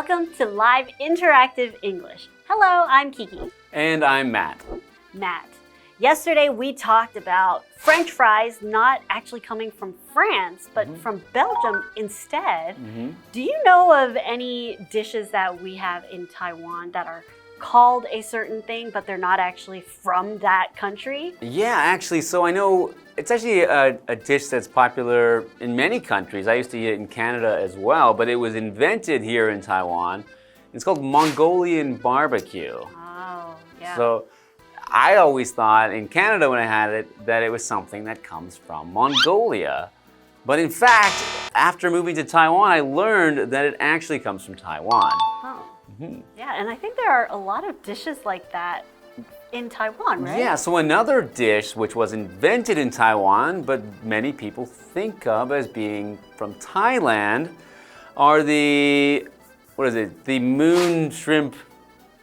Welcome to Live Interactive English. Hello, I'm Kiki. And I'm Matt. Matt, yesterday we talked about French fries not actually coming from France, but from Belgium instead. Do you know of any dishes that we have in Taiwan that are called a certain thing, but they're not actually from that country? Yeah, actually, so I know it's actually a dish that's popular in many countries. I used to eat it in Canada as well, but it was invented here in Taiwan. It's called Mongolian barbecue. Oh, yeah. So I always thought in Canada when I had it that it was something that comes from Mongolia. But in fact, after moving to Taiwan, I learned that it actually comes from Taiwan. Oh. Yeah, and I think there are a lot of dishes like that in Taiwan, right? Yeah, so another dish which was invented in Taiwan, but many people think of as being from Thailand, are the moon shrimp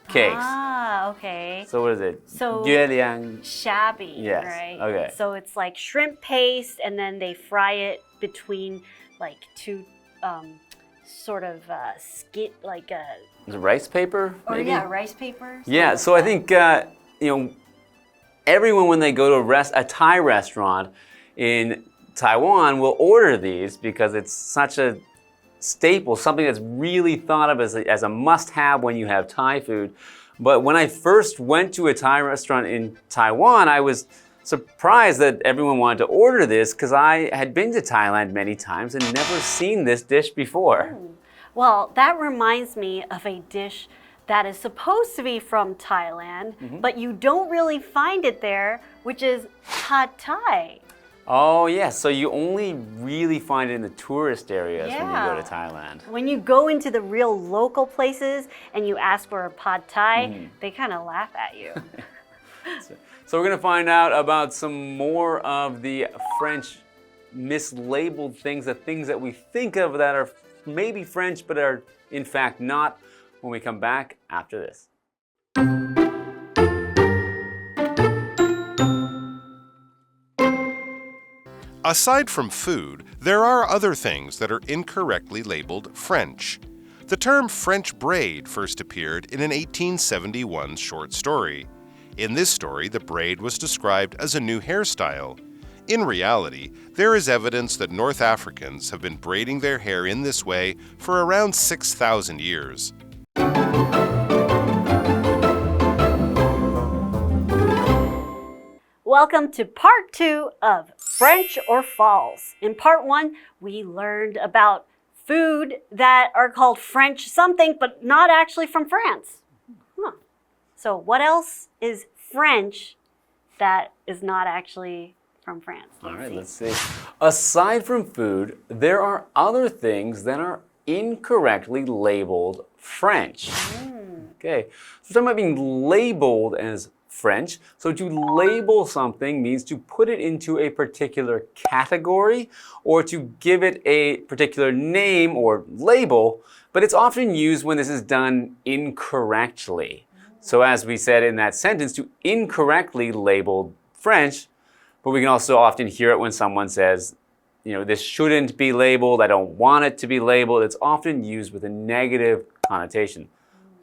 cakes. Ah, okay. So what is it? So Yueliang. Shabby, Yes, right? okay. So it's like shrimp paste, and then they fry it between like two sort of skit, like a... Is it rice paper? Or yeah, rice paper. Yeah, so I think, everyone when they go to a Thai restaurant in Taiwan will order these because it's such a staple, something that's really thought of as a must-have when you have Thai food. But when I first went to a Thai restaurant in Taiwan, I was surprised that everyone wanted to order this because I had been to Thailand many times and never seen this dish before. Well, that reminds me of a dish that is supposed to be from Thailand, but you don't really find it there, which is pad Thai. Oh, yes. So you only really find it in the tourist areas when you go to Thailand. When you go into the real local places and you ask for a pad Thai, they kind of laugh at you. So we're going to find out about some more of the French mislabeled things, the things that we think of that are maybe French but are in fact not, when we come back after this. Aside from food, there are other things that are incorrectly labeled French. The term French braid first appeared in an 1871 short story. In this story, the braid was described as a new hairstyle. In reality, there is evidence that North Africans have been braiding their hair in this way for around 6,000 years. Welcome to part 2 of French or False. In part 1, we learned about food that are called French something, but not actually from France. So what else is French that is not actually from France? Let's see. Aside from food, there are other things that are incorrectly labeled French. Okay, so talking about being labeled as French. So to label something means to put it into a particular category or to give it a particular name or label, but it's often used when this is done incorrectly. So as we said in that sentence, to incorrectly label French, but we can also often hear it when someone says, this shouldn't be labeled, I don't want it to be labeled. It's often used with a negative connotation.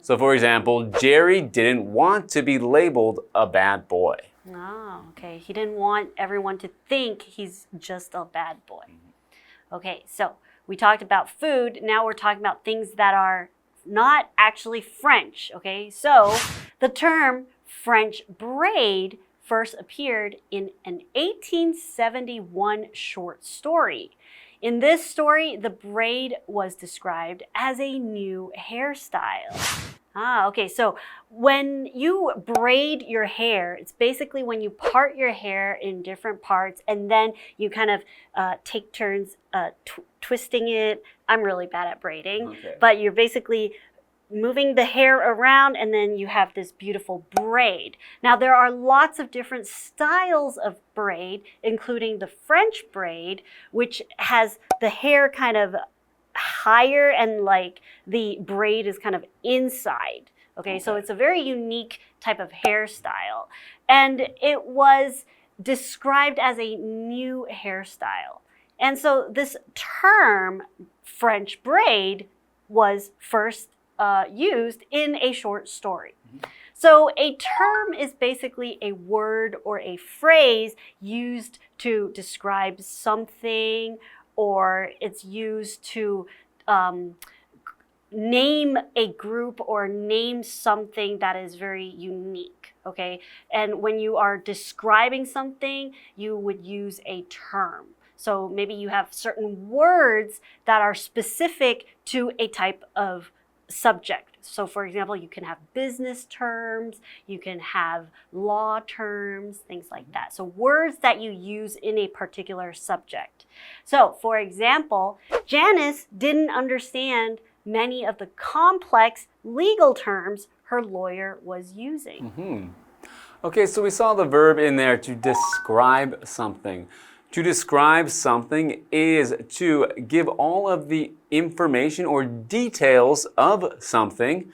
So for example, Jerry didn't want to be labeled a bad boy. Oh, okay. He didn't want everyone to think he's just a bad boy. Okay, so we talked about food. Now we're talking about things that are not actually French, okay? So the term French braid first appeared in an 1871 short story. In this story, the braid was described as a new hairstyle. Okay, so when you braid your hair, it's basically when you part your hair in different parts and then you kind of take turns twisting it. I'm really bad at braiding, but you're basically moving the hair around and then you have this beautiful braid. Now there are lots of different styles of braid, including the French braid, which has the hair kind of higher and like the braid is kind of inside. Okay, so it's a very unique type of hairstyle. And it was described as a new hairstyle. And so this term, French braid, was first used in a short story. So a term is basically a word or a phrase used to describe something, or it's used to name a group or name something that is very unique, okay? And when you are describing something, you would use a term. So maybe you have certain words that are specific to a type of subject. So for example, you can have business terms, you can have law terms, things like that. So words that you use in a particular subject. So for example, Janice didn't understand many of the complex legal terms her lawyer was using. Okay, so we saw the verb in there to describe something. To describe something is to give all of the information or details of something,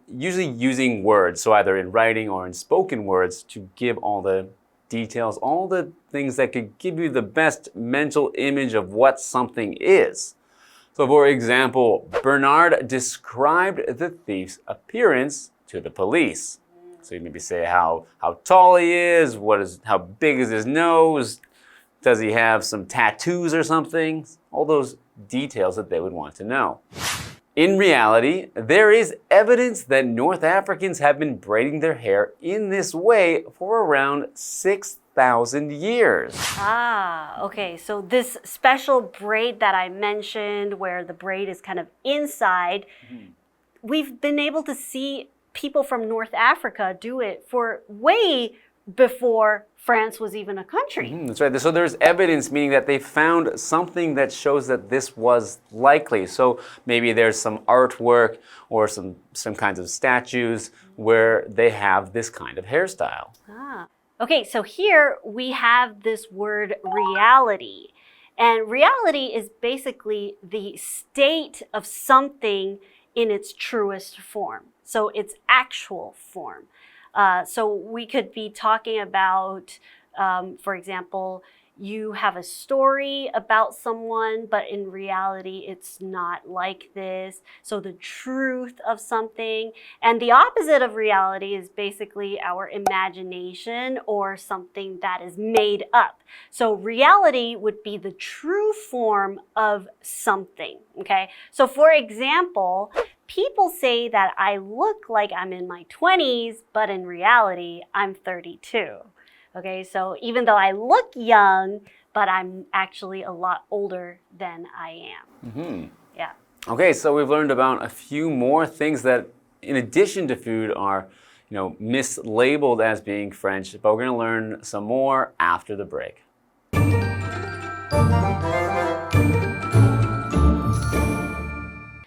usually using words, so either in writing or in spoken words, to give all the details, all the things that could give you the best mental image of what something is. So for example, Bernard described the thief's appearance to the police. So you maybe say how tall he is, how big is his nose, does he have some tattoos or something? All those details that they would want to know. In reality, there is evidence that North Africans have been braiding their hair in this way for around 6,000 years. Okay, so this special braid that I mentioned, where the braid is kind of inside, we've been able to see people from North Africa do it for way before France was even a country. That's right. So there's evidence, meaning that they found something that shows that this was likely. So maybe there's some artwork or some kinds of statues where they have this kind of hairstyle. Okay, so here we have this word reality. And reality is basically the state of something in its truest form. So its actual form. So we could be talking about, for example, you have a story about someone, but in reality, it's not like this. So the truth of something. And the opposite of reality is basically our imagination or something that is made up. So reality would be the true form of something, okay? So for example, people say that I look like I'm in my 20s, but in reality, I'm 32. Okay, so even though I look young, but I'm actually a lot older than I am. Yeah. Okay, so we've learned about a few more things that, in addition to food, are, mislabeled as being French, but we're going to learn some more after the break.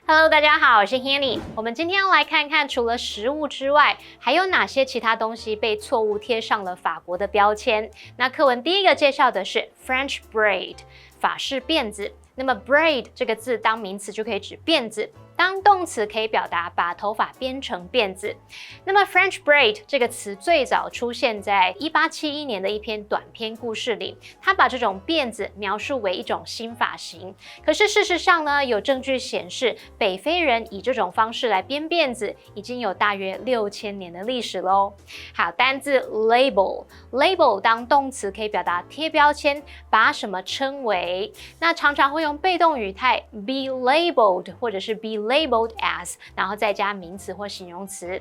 Hello， 大家好，我是 Hanny。我们今天要来看看，除了食物之外，还有哪些其他东西被错误贴上了法国的标签？那课文第一个介绍的是 French braid， 法式辫子。那么 braid 这个字当名词就可以指辫子，当动词可以表达把头发编成辫子。那么 French braid 这个词最早出现在1871年的一篇短篇故事里，它把这种辫子描述为一种新发型。可是事实上呢，有证据显示北非人以这种方式来编辫子已经有大约6000年的历史咯。好，单字 label 当动词可以表达贴标签，把什么称为，那常常会用被动语态 be labeled 或者是 be labeled as， 然后再加名词或形容词。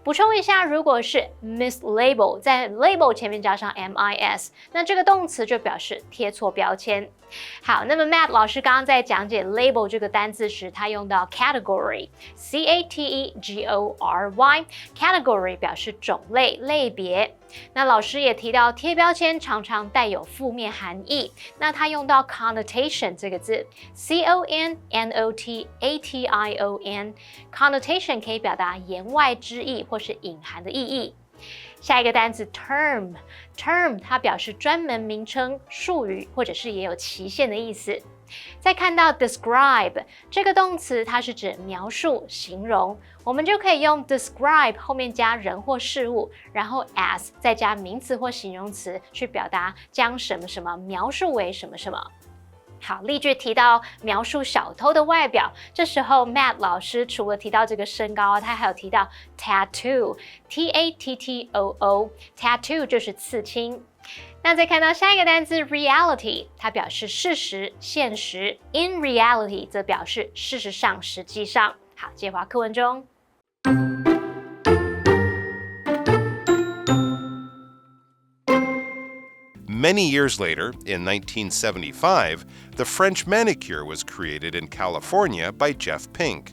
补充一下，如果是 mislabel， 在 label 前面加上 mis， 那这个动词就表示贴错标签。好，那么 Matt 老师刚刚在讲解 label 这个单字时，他用到 category， category 表示种类、类別。那老师也提到贴标签常常带有负面含义，那他用到 connotation 这个字 connotation， connotation 可以表达言外之意或是隐含的意义。下一个单词 term 它表示专门名称、术语或者是也有期限的意思。再看到 describe 这个动词，它是指描述、形容，我们就可以用 describe 后面加人或事物，然后 as 再加名词或形容词去表达将什么什么描述为什么什么。好，例句提到描述小偷的外表，这时候 Matt 老师除了提到这个身高，他还有提到 tattoo，T-A-T-T-O-O，tattoo 就是刺青。那再看到下一个单字 reality， 它表示事实、现实 ，in reality 则表示事实上、实际上。好，接回课文中。Many years later, in 1975, the French manicure was created in California by Jeff Pink.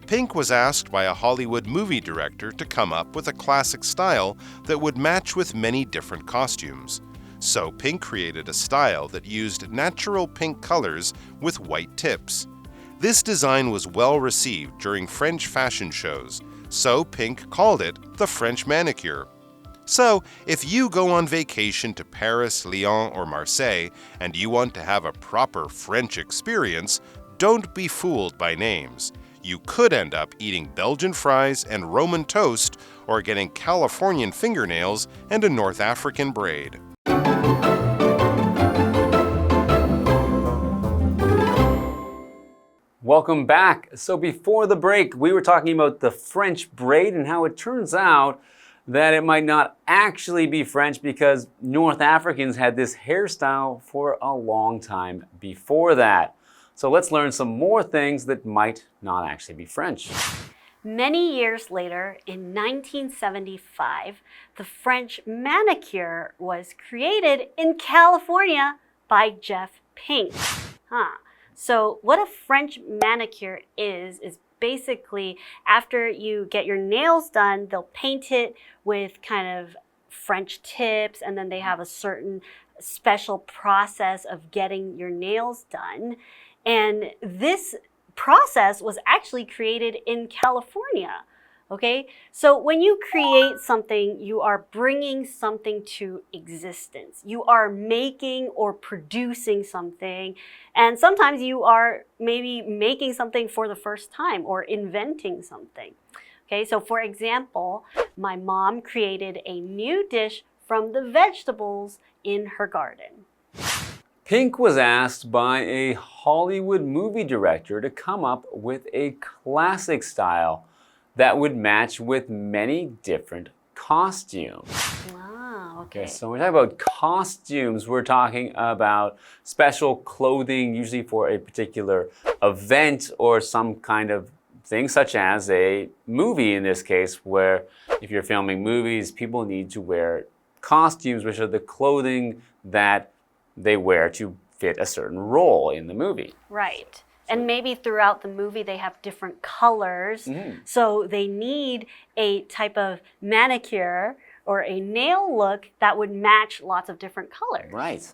Pink was asked by a Hollywood movie director to come up with a classic style that would match with many different costumes. So Pink created a style that used natural pink colors with white tips. This design was well received during French fashion shows, so Pink called it the French manicure. So, if you go on vacation to Paris, Lyon, or Marseille, and you want to have a proper French experience, don't be fooled by names. You could end up eating Belgian fries and Roman toast, or getting Californian fingernails and a North African braid. Welcome back. So before the break, we were talking about the French braid and how it turns out that it might not actually be French because North Africans had this hairstyle for a long time before that. So let's learn some more things that might not actually be French. Many years later, in 1975, the French manicure was created in California by Jeff Pink. So what a French manicure is basically after you get your nails done, they'll paint it with kind of French tips, and then they have a certain special process of getting your nails done. And this process was actually created in California. Okay, so when you create something, you are bringing something to existence. You are making or producing something, and sometimes you are maybe making something for the first time or inventing something. Okay, so for example, my mom created a new dish from the vegetables in her garden. Pink was asked by a Hollywood movie director to come up with a classic style that would match with many different costumes. Wow, okay. So when we talk about costumes, we're talking about special clothing, usually for a particular event or some kind of thing, such as a movie in this case, where if you're filming movies, people need to wear costumes, which are the clothing that they wear to fit a certain role in the movie. Right. And maybe throughout the movie they have different colors. So they need a type of manicure or a nail look that would match lots of different colors. Right.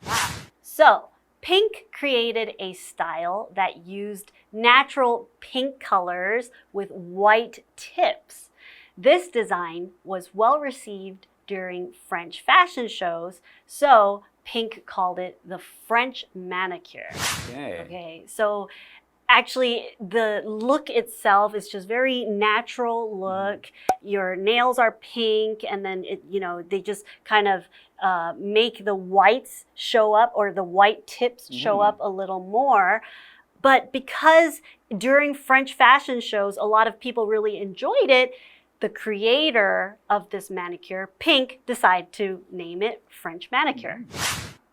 Wow. So Pink created a style that used natural pink colors with white tips. This design was well received during French fashion shows, so Pink called it the French manicure. Okay, so actually the look itself is just very natural look. Your nails are pink, and then they just kind of make the whites show up, or the white tips show up a little more. But because during French fashion shows, a lot of people really enjoyed it, the creator of this manicure, Pink, decided to name it French manicure.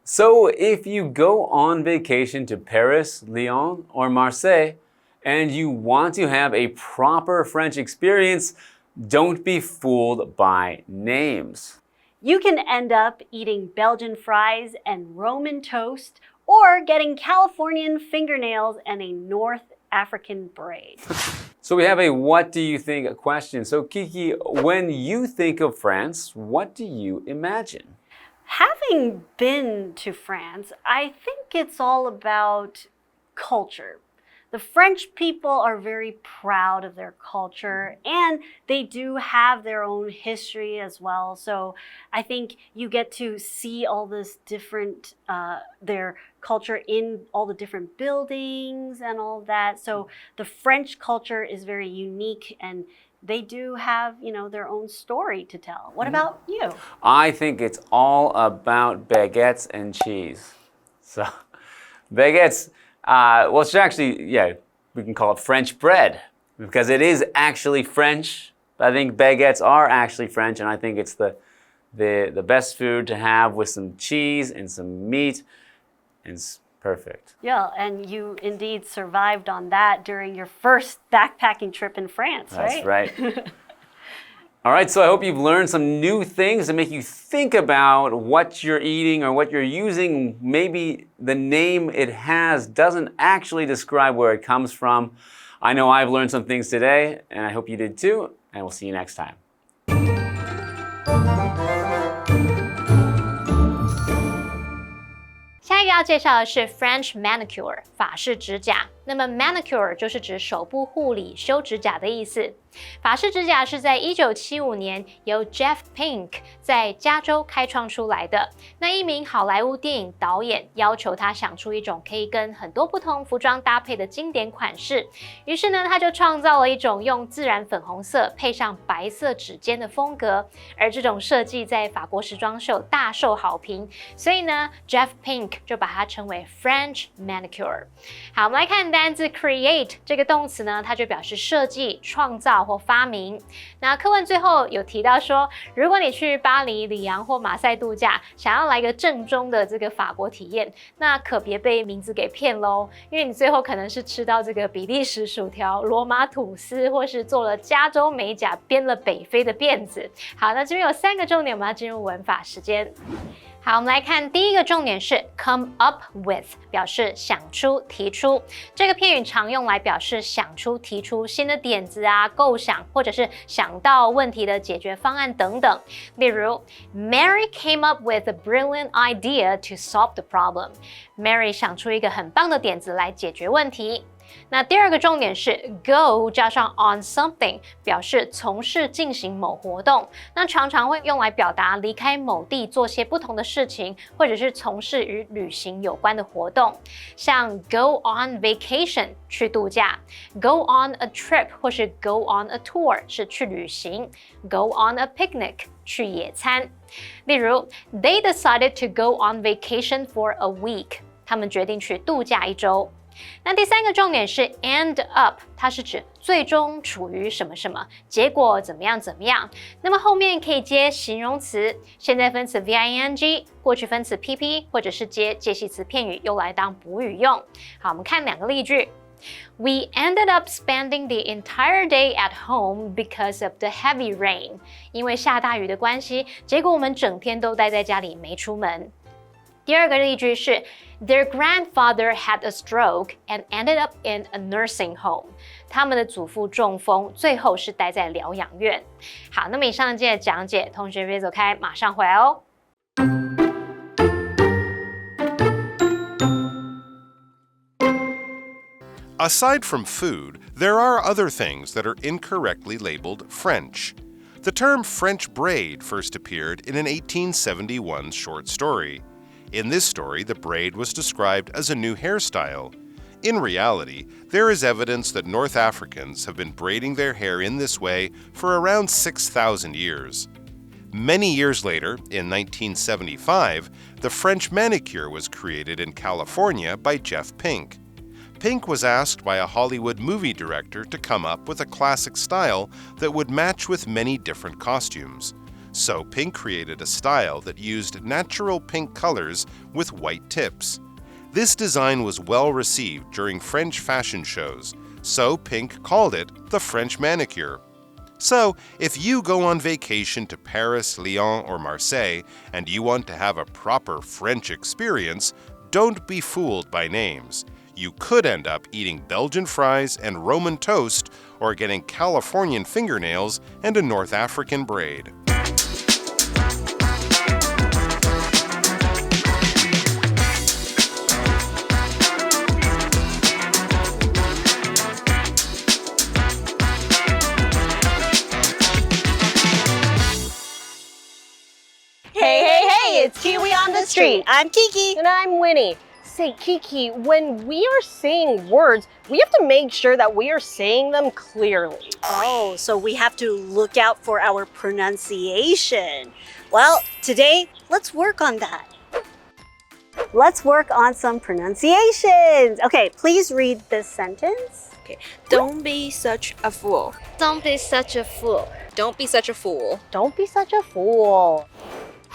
So if you go on vacation to Paris, Lyon, or Marseille, and you want to have a proper French experience, don't be fooled by names. You can end up eating Belgian fries and Roman toast, or getting Californian fingernails and a North African braid. So we have a what do you think question. So Kiki, when you think of France, what do you imagine? Having been to France, I think it's all about culture. The French people are very proud of their culture, and they do have their own history as well. So I think you get to see all this different, their culture in all the different buildings and all that. So the French culture is very unique, and they do have, their own story to tell. What about you? I think it's all about baguettes and cheese. So Baguettes, well, it's actually, yeah, we can call it French bread because it is actually French. I think baguettes are actually French, and I think it's the best food to have with some cheese and some meat. It's perfect. Yeah, and you indeed survived on that during your first backpacking trip in France, That's right? right. All right, so I hope you've learned some new things to make you think about what you're eating or what you're using. Maybe the name it has doesn't actually describe where it comes from. I know I've learned some things today, and I hope you did too, and we'll see you next time. 下一个要介绍的是 French manicure 法式指甲。那么 manicure 就是指手部护理、修指甲的意思。法式指甲是在1975年由 Jeff Pink 在加州开创出来的。那一名好莱坞电影导演要求他想出一种可以跟很多不同服装搭配的经典款式，于是呢，他就创造了一种用自然粉红色配上白色指尖的风格，而这种设计在法国时装秀大受好评，所以呢 ，Jeff Pink 就把它称为 French manicure。好，我们来看单字 create 这个动词呢，它就表示设计、创造或发明。那课文最后有提到说，如果你去巴黎、里昂或马赛度假，想要来个正宗的这个法国体验，那可别被名字给骗咯，因为你最后可能是吃到这个比利时薯条、罗马吐司，或是做了加州美甲、编了北非的辫子。好，那这边有3个重点，我们要进入文法时间。好，我们来看第一个重点是 come up with， 表示想出、提出。这个片语常用来表示想出、提出新的点子啊、构想，或者是想到问题的解决方案等等。例如 ，Mary came up with a brilliant idea to solve the problem。Mary 想出一个很棒的点子来解决问题。那第二个重点是 go 加上 on something， 表示从事进行某活动。那常常会用来表达离开某地做些不同的事情，或者是从事与旅行有关的活动。像 go on vacation 去度假， go on a trip 或是 go on a tour 是去旅行， go on a picnic 去野餐。例如 they decided to go on vacation for a week， 他们决定去度假1周。那第3个重点是 end up， 它是指最终处于什么什么，结果怎么样怎么样。那么后面可以接形容词、现在分词 VING、过去分词 PP， 或者是接介系词片语用来当补语用。好，我们看2个例句。We ended up spending the entire day at home because of the heavy rain。因为下大雨的关系，结果我们整天都待在家里没出门。第2个例句是 Their grandfather had a stroke and ended up in a nursing home。他们的祖父中风，最后是待在疗养院。好，那么以上这些讲解，同学别走开，马上回来哦。Aside from food, there are other things that are incorrectly labeled French. The term French braid first appeared in an 1871 short story. In this story, the braid was described as a new hairstyle. In reality, there is evidence that North Africans have been braiding their hair in this way for around 6,000 years. Many years later, in 1975, the French manicure was created in California by Jeff Pink. Pink was asked by a Hollywood movie director to come up with a classic style that would match with many different costumes. So Pink created a style that used natural pink colors with white tips. This design was well received during French fashion shows, so Pink called it the French manicure. So, if you go on vacation to Paris, Lyon, or Marseille, and you want to have a proper French experience, don't be fooled by names. You could end up eating Belgian fries and Roman toast, or getting Californian fingernails and a North African braid. Hey, it's Kiwi on the street. I'm Kiki. And I'm Winnie. Say, Kiki, when we are saying words, we have to make sure that we are saying them clearly. Oh, so we have to look out for our pronunciation. Well, today, let's work on that. Let's work on some pronunciations. Okay, please read this sentence. Okay. Don't be such a fool. Don't be such a fool. Don't be such a fool. Don't be such a fool.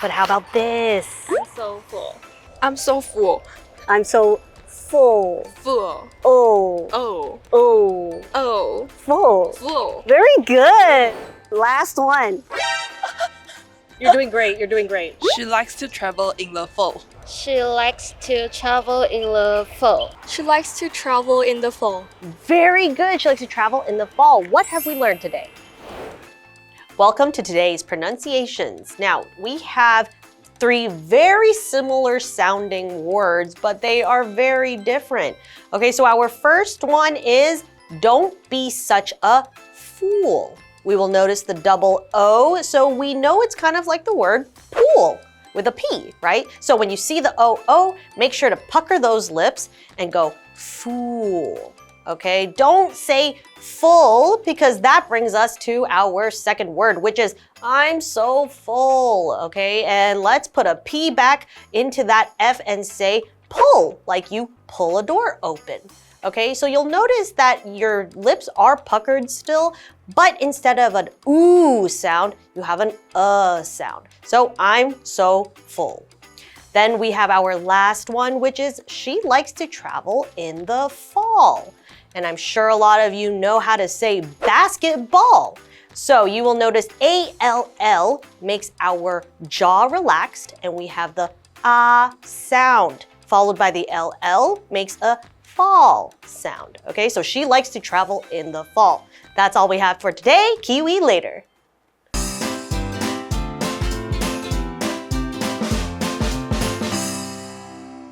But how about this? I'm so full. I'm so full. I'm so full. Full. Oh. Oh. Oh. Oh. Full. Full. Very good. Last one. You're doing great. You're doing great. She likes to travel in the fall. She likes to travel in the fall. She likes to travel in the fall. Very good. She likes to travel in the fall. What have we learned today? Welcome to today's pronunciations. Now, we have 3 very similar sounding words, but they are very different. Okay, so our first one is don't be such a fool. We will notice the double O, so we know it's kind of like the word pool with a P, right? So when you see the O, make sure to pucker those lips and go fool, okay? Don't say full because that brings us to our second word, which is I'm so full, okay? And let's put a P back into that F and say pull, like you pull a door open. Okay, so you'll notice that your lips are puckered still, but instead of an ooh sound, you have an sound. So I'm so full. Then we have our last one, which is she likes to travel in the fall. And I'm sure a lot of you know how to say basketball. So you will notice ALL makes our jaw relaxed, and we have the ah sound, followed by the LL makes a fall sound. Okay, so she likes to travel in the fall. That's all we have for today. KiWi later.